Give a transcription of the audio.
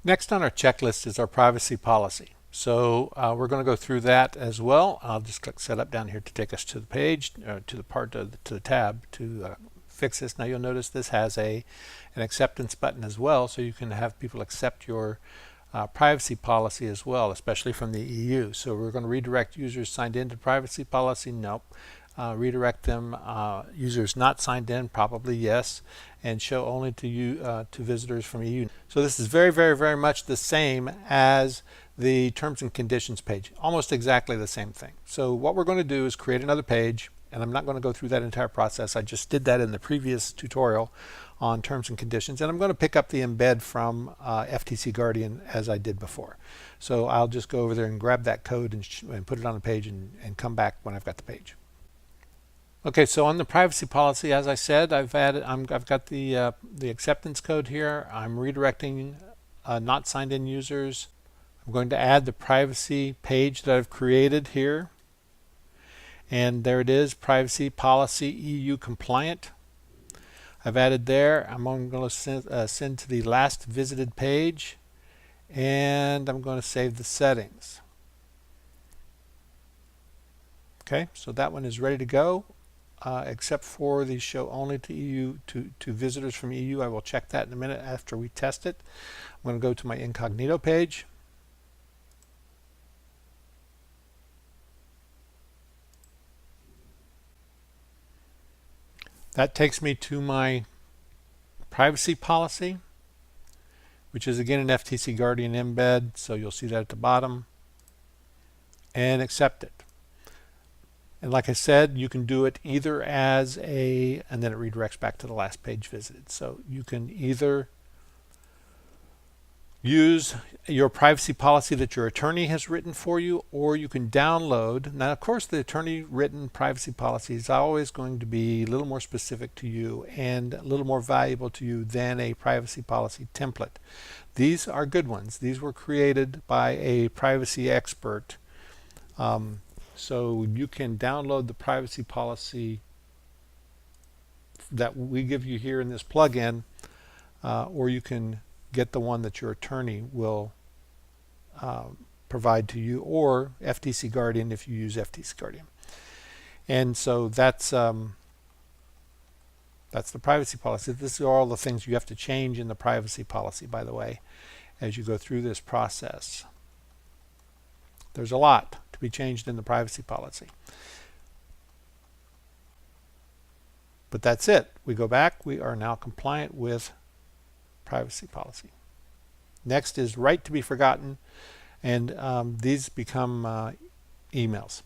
Next on our checklist is our privacy policy. So we're going to go through that as well. I'll just click Setup down here to take us to the page, to the tab to fix this. Now you'll notice this has an acceptance button as well, so you can have people accept your privacy policy as well, especially from the EU. So we're going to redirect users signed in to privacy policy. Nope. Redirect them. Users not signed in, probably yes, and show only to you to visitors from EU. So this is very, very, very much the same as the terms and conditions page, almost exactly the same thing. So what we're going to do is create another page, and I'm not going to go through that entire process. I just did that in the previous tutorial on terms and conditions, and I'm going to pick up the embed from FTC Guardian as I did before. So I'll just go over there and grab that code and put it on the page and come back when I've got the page. Okay, so on the privacy policy, as I said, I've got the acceptance code here. I'm redirecting not signed in users. I'm going to add the privacy page that I've created here. And there it is, privacy policy EU compliant. I've added there. I'm going to send to the last visited page, and I'm going to save the settings. Okay, so that one is ready to go. Except for the show only to EU to visitors from EU. I will check that in a minute after we test it. I'm going to go to my incognito page. That takes me to my privacy policy, which is again an FTC Guardian embed, so you'll see that at the bottom, and accept it. And like I said, you can do it either as and then it redirects back to the last page visited. So you can either use your privacy policy that your attorney has written for you, or you can download. Now, of course, the attorney written privacy policy is always going to be a little more specific to you and a little more valuable to you than a privacy policy template. These are good ones. These were created by a privacy expert. So you can download the privacy policy that we give you here in this plugin, or you can get the one that your attorney will provide to you, or FTC Guardian if you use FTC Guardian. And so that's the privacy policy. This are all the things you have to change in the privacy policy, by the way, as you go through this process. There's a lot to be changed in the privacy policy. But that's it. We go back. We are now compliant with privacy policy. Next is right to be forgotten, and these become emails.